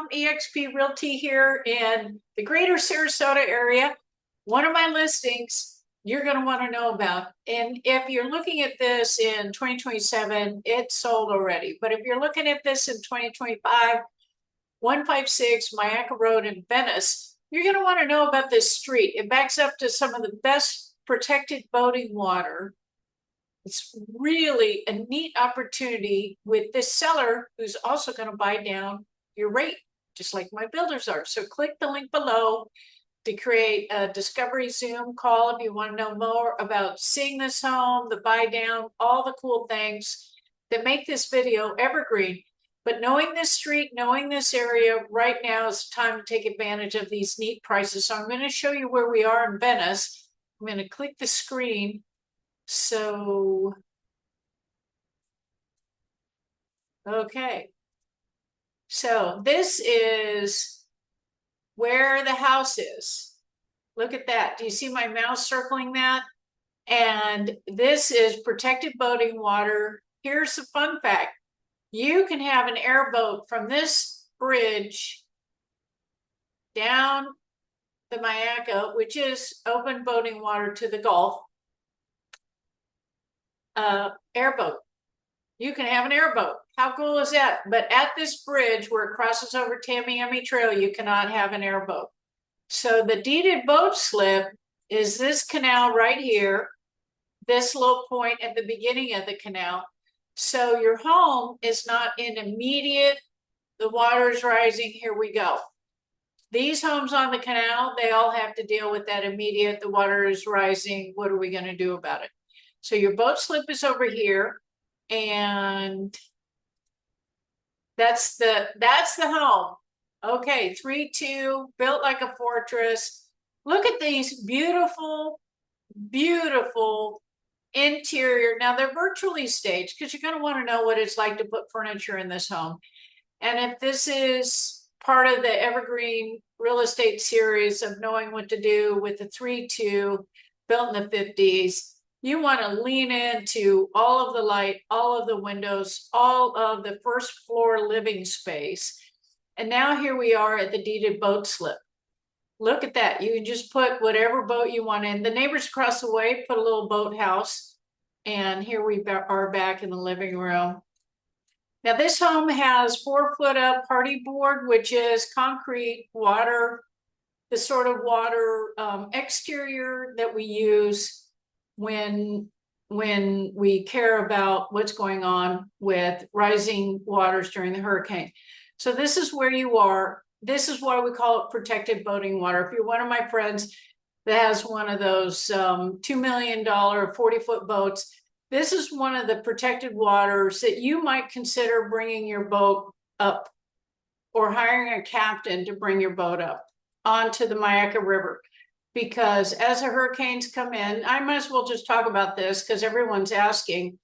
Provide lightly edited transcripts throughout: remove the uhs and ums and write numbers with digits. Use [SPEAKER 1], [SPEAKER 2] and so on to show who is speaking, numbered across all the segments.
[SPEAKER 1] Tom, eXp Realty here in the greater Sarasota area. One of my listings you're going to want to know about. And if you're looking at this in 2027, it's sold already. But if you're looking at this in 2025, 156 Myakka Road in Venice, you're going to want to know about this street. It backs up to some of the best protected boating water. It's really a neat opportunity with this seller who's also going to buy down your rate, just like my builders are. So click the link below to create a discovery Zoom call if you want to know more about seeing this home, the buy down, all the cool things that make this video evergreen. But knowing this street, knowing this area right now is time to take advantage of these neat prices. So I'm going to show you where we are in Venice. I'm going to click the screen. So, okay. So this is where the house is. Look at that. Do you see my mouse circling that? And this is protected boating water. Here's the fun fact. You can have an airboat from this bridge down the Myakka, which is open boating water to the Gulf. Airboat. You can have an airboat. How cool is that? But at this bridge where it crosses over Tamiami Trail, you cannot have an airboat. So the deeded boat slip is this canal right here, this low point at the beginning of the canal. So your home is not in immediate, the water's rising, here we go. These homes on the canal, they all have to deal with that immediate, the water is rising, what are we going to do about it? So your boat slip is over here, and that's the home. Okay, 3-2, built like a fortress. Look at these beautiful, beautiful interior. Now they're virtually staged because you're going to want to know what it's like to put furniture in this home. And if this is part of the evergreen real estate series of knowing what to do with the 3-2 built in the 50s, you want to lean into all of the light, all of the windows, all of the first floor living space. And now here we are at the deeded boat slip. Look at that. You can just put whatever boat you want in. The neighbors across the way put a little boathouse. And here we are back in the living room. Now this home has 4-foot up party board, which is concrete water, the sort of water exterior that we use when we care about what's going on with rising waters during the hurricane. So this is where you are. This is why we call it protected boating water. If you're one of my friends that has one of those $2 million 40-foot boats, this is one of the protected waters that you might consider bringing your boat up or hiring a captain to bring your boat up onto the Myakka River. Because as the hurricanes come in, I might as well just talk about this because everyone's asking.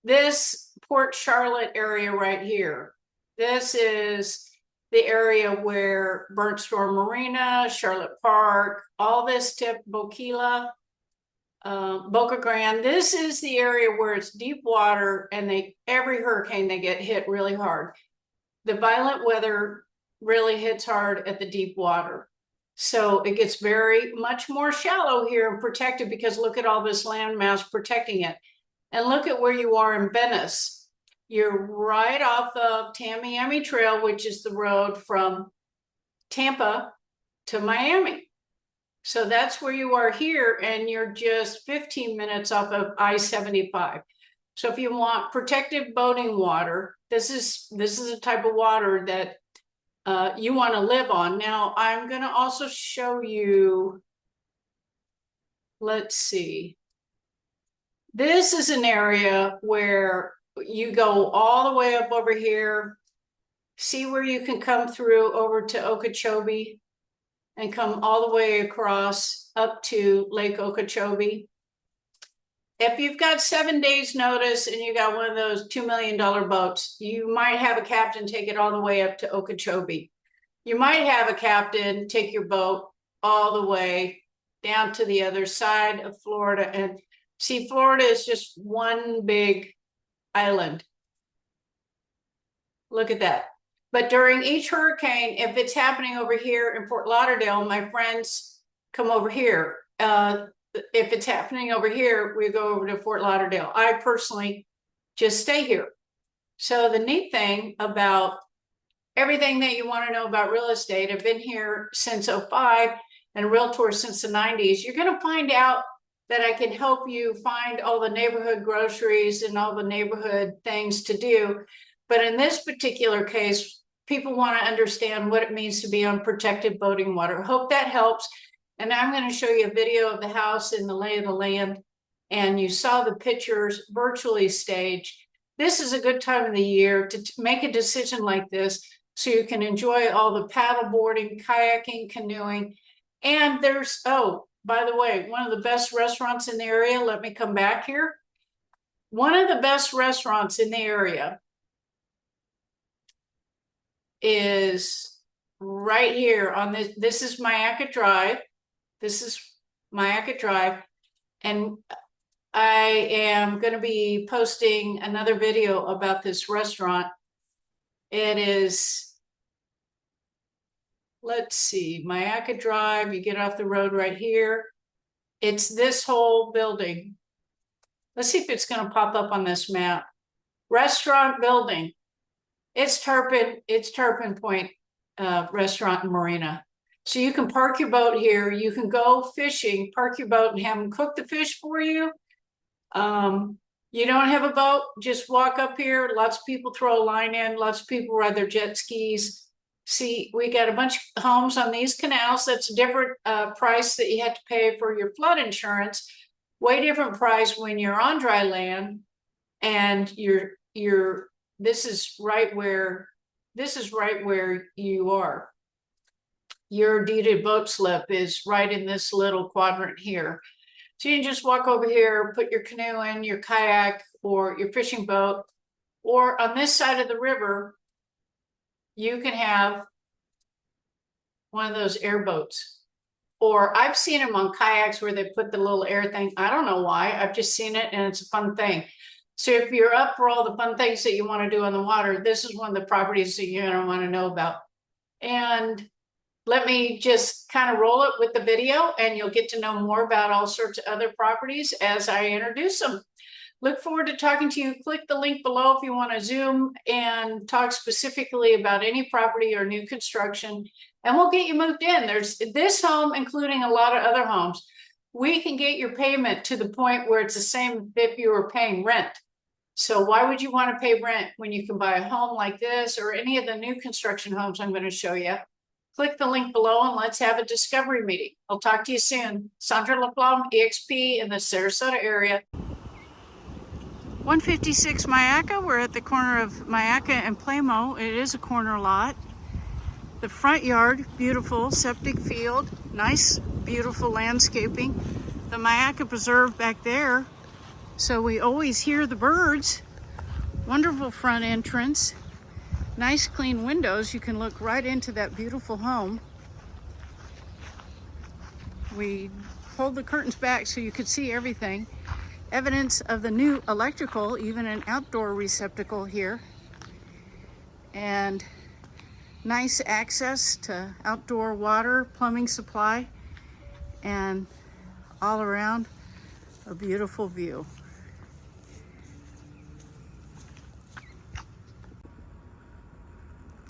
[SPEAKER 1] This Port Charlotte area right here, this is the area where Burnt Store Marina, Charlotte Park, all this tip, Boquila, Boca Grande, this is the area where it's deep water and every hurricane they get hit really hard. The violent weather really hits hard at the deep water. So it gets very much more shallow here and protected because look at all this landmass protecting it. And look at where you are in Venice. You're right off of Tamiami Trail, which is the road from Tampa to Miami. So that's where you are here, and you're just 15 minutes off of I-75. So if you want protected boating water, this is a type of water that you want to live on. Now, I'm going to also show you, let's see. This is an area where you go all the way up over here. See where you can come through over to Okeechobee and come all the way across up to Lake Okeechobee. If you've got 7 days notice and you got one of those $2 million boats, you might have a captain take it all the way up to Okeechobee. You might have a captain take your boat all the way down to the other side of Florida. And see, Florida is just one big island. Look at that. But during each hurricane, if it's happening over here in Fort Lauderdale, my friends come over here. If it's happening over here, we go over to Fort Lauderdale. I personally just stay here. So the neat thing about everything that you want to know about real estate, I've been here since '05 and a realtor since the '90s. You're going to find out that I can help you find all the neighborhood groceries and all the neighborhood things to do. But in this particular case, people want to understand what it means to be on protected boating water. Hope that helps. And I'm going to show you a video of the house and the lay of the land. And you saw the pictures virtually staged. This is a good time of the year to make a decision like this so you can enjoy all the paddle boarding, kayaking, canoeing. And there's, oh, by the way, one of the best restaurants in the area. Let me come back here. One of the best restaurants in the area is right here on this. This is Myakka Drive. This is Myakka Drive. And I am going to be posting another video about this restaurant. It is, let's see, Myakka Drive. You get off the road right here. It's this whole building. Let's see if it's going to pop up on this map. Restaurant building. It's Turpin Point Restaurant and Marina. So you can park your boat here. You can go fishing, park your boat and have them cook the fish for you. You don't have a boat, just walk up here. Lots of people throw a line in. Lots of people ride their jet skis. See, we got a bunch of homes on these canals. That's a different price that you have to pay for your flood insurance. Way different price when you're on dry land and this is right where you are. Your deeded boat slip is right in this little quadrant here. So you can just walk over here, put your canoe in, your kayak, or your fishing boat, or on this side of the river, you can have one of those airboats. Or I've seen them on kayaks where they put the little air thing. I don't know why. I've just seen it and it's a fun thing. So if you're up for all the fun things that you want to do on the water, this is one of the properties that you're going to want to know about. And let me just kind of roll it with the video and you'll get to know more about all sorts of other properties as I introduce them. Look forward to talking to you. Click the link below if you want to Zoom and talk specifically about any property or new construction, and we'll get you moved in. There's this home, including a lot of other homes. We can get your payment to the point where it's the same if you were paying rent. So why would you want to pay rent when you can buy a home like this or any of the new construction homes I'm going to show you? Click the link below and let's have a discovery meeting. I'll talk to you soon. Sandra LaPlum, EXP in the Sarasota area. 156 Myakka. We're at the corner of Myakka and Plamo. It is a corner lot. The front yard, beautiful septic field, nice, beautiful landscaping. The Myakka Preserve back there. So we always hear the birds. Wonderful front entrance. Nice clean windows. You can look right into that beautiful home. We pulled the curtains back so you could see everything. Evidence of the new electrical, even an outdoor receptacle here. And nice access to outdoor water, plumbing supply, and all around a beautiful view.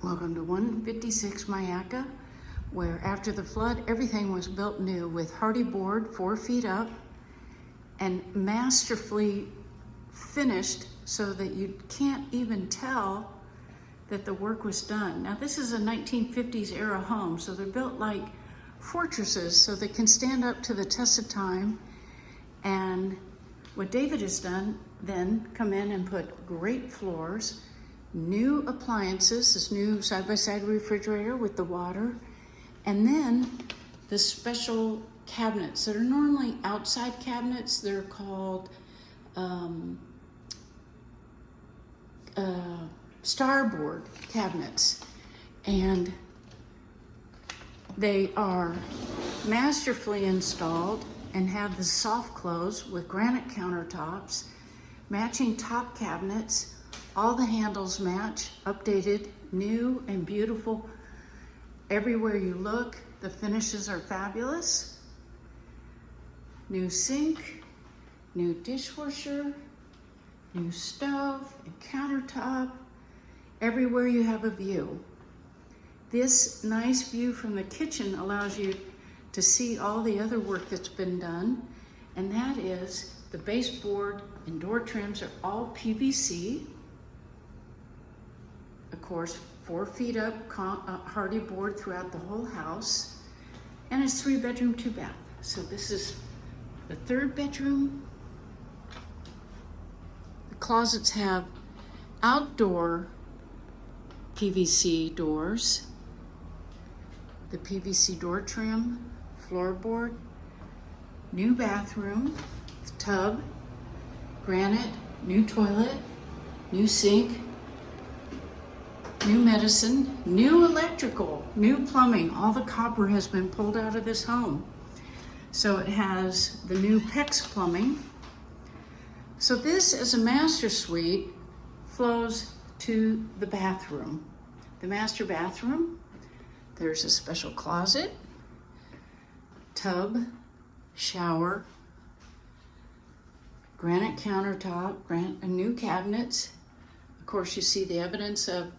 [SPEAKER 1] Welcome to 156 Myakka, where after the flood, everything was built new with hardy board 4 feet up and masterfully finished so that you can't even tell that the work was done. Now this is a 1950s era home, so they're built like fortresses so they can stand up to the test of time. And what David has done then come in and put great floors, new appliances, this new side-by-side refrigerator with the water, and then the special cabinets that are normally outside cabinets. They're called starboard cabinets, and they are masterfully installed and have the soft close with granite countertops, matching top cabinets, All the handles match, updated, new and beautiful. Everywhere you look, the finishes are fabulous. New sink, new dishwasher, new stove and countertop. Everywhere you have a view. This nice view from the kitchen allows you to see all the other work that's been done, and that is the baseboard and door trims are all PVC. Of course, 4 feet up, hardy board throughout the whole house, and it's 3-bedroom, 2-bath. So this is the 3rd bedroom. The closets have outdoor PVC doors, the PVC door trim, floorboard, new bathroom, tub, granite, new toilet, new sink, new medicine, new electrical, new plumbing. All the copper has been pulled out of this home. So it has the new PEX plumbing. So this, as a master suite, flows to the bathroom. The master bathroom, there's a special closet, tub, shower, granite countertop, new cabinets. Of course, you see the evidence of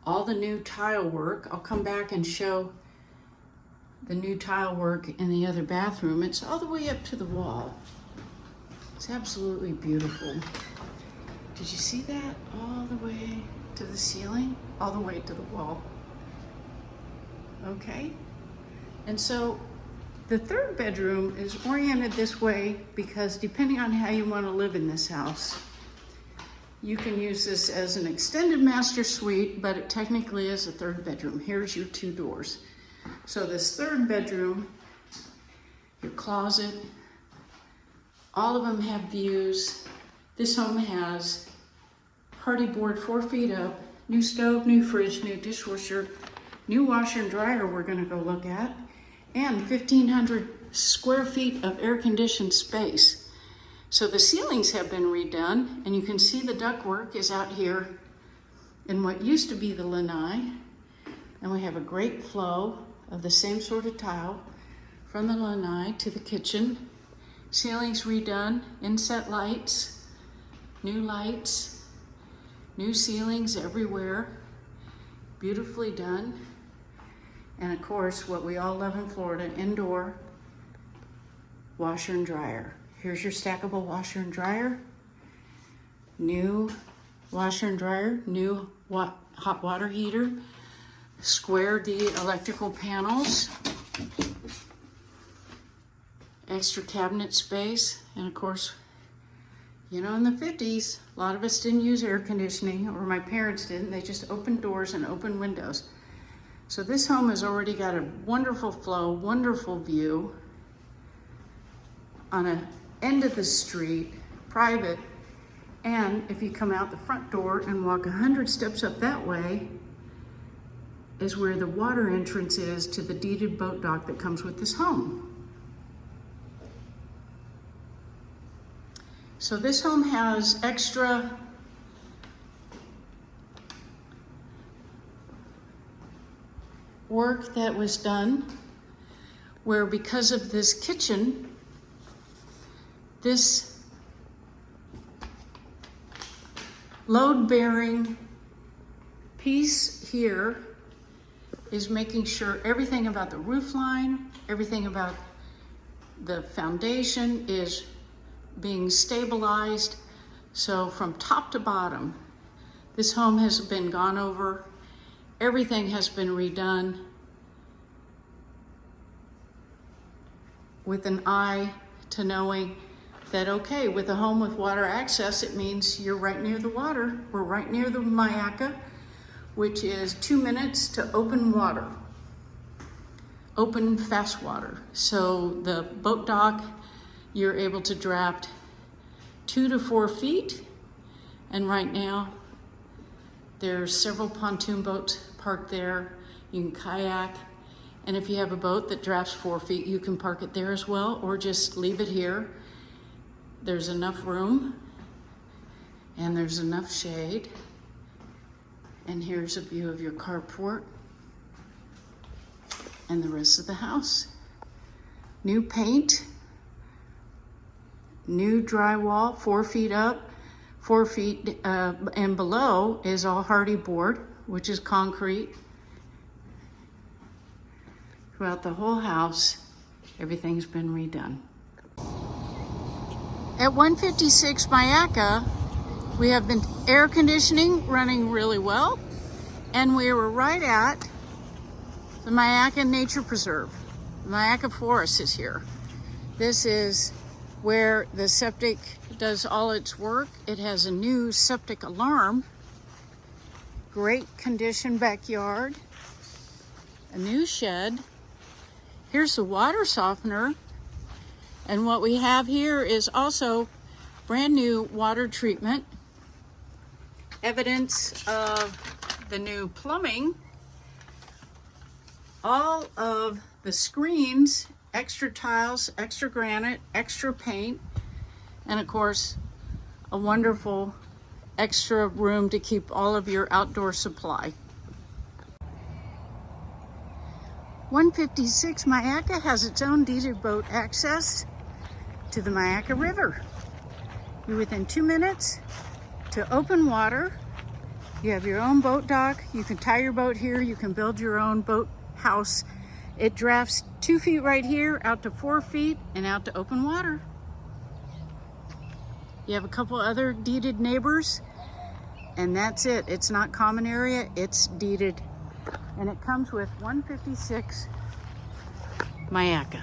[SPEAKER 1] all the new tile work. I'll come back and show the new tile work in the other bathroom. It's all the way up to the wall. It's absolutely beautiful. Did you see that? All the way to the ceiling, all the way to the wall. Okay, and so the 3rd bedroom is oriented this way because depending on how you want to live in this house, you can use this as an extended master suite, but it technically is a 3rd bedroom. Here's your 2 doors. So this 3rd bedroom, your closet, all of them have views. This home has hardy board 4 feet up, new stove, new fridge, new dishwasher, new washer and dryer we're gonna go look at, and 1,500 square feet of air-conditioned space. So the ceilings have been redone, and you can see the ductwork is out here in what used to be the lanai, and we have a great flow of the same sort of tile from the lanai to the kitchen. Ceilings redone, inset lights, new ceilings everywhere, beautifully done. And of course, what we all love in Florida, indoor washer and dryer. Here's your stackable washer and dryer, new washer and dryer, new hot water heater, squared the electrical panels, extra cabinet space, and of course, you know, in the 50s, a lot of us didn't use air conditioning, or my parents didn't. They just opened doors and opened windows. So this home has already got a wonderful flow, wonderful view on an end of the street, private, and if you come out the front door and walk 100 steps up that way is where the water entrance is to the deeded boat dock that comes with this home. So this home has extra work that was done where, because of this kitchen, this load-bearing piece here is making sure everything about the roof line, everything about the foundation is being stabilized. So from top to bottom, this home has been gone over. Everything has been redone with an eye to knowing that, okay, with a home with water access, it means you're right near the water. We're right near the Myakka, which is 2 minutes to open water, open fast water. So the boat dock, you're able to draft 2 to 4 feet. And right now, there's several pontoon boats parked there. You can kayak. And if you have a boat that drafts 4 feet, you can park it there as well, or just leave it here. There's enough room and there's enough shade. And here's a view of your carport and the rest of the house. New paint, new drywall, 4 feet up, 4 feet and below is all hardy board, which is concrete. Throughout the whole house, everything's been redone. At 156 Myakka, we have been air conditioning running really well, and we were right at the Myakka Nature Preserve. The Myakka Forest is here. This is where the septic does all its work. It has a new septic alarm, great condition backyard, a new shed. Here's the water softener. And what we have here is also brand new water treatment, evidence of the new plumbing, all of the screens, extra tiles, extra granite, extra paint, and of course, a wonderful extra room to keep all of your outdoor supply. 156 Myakka has its own deeded boat access to the Myakka River. You're within 2 minutes to open water. You have your own boat dock. You can tie your boat here. You can build your own boat house. It drafts 2 feet right here, out to 4 feet, and out to open water. You have a couple other deeded neighbors, and that's it. It's not common area, it's deeded. And it comes with 156 Myakka.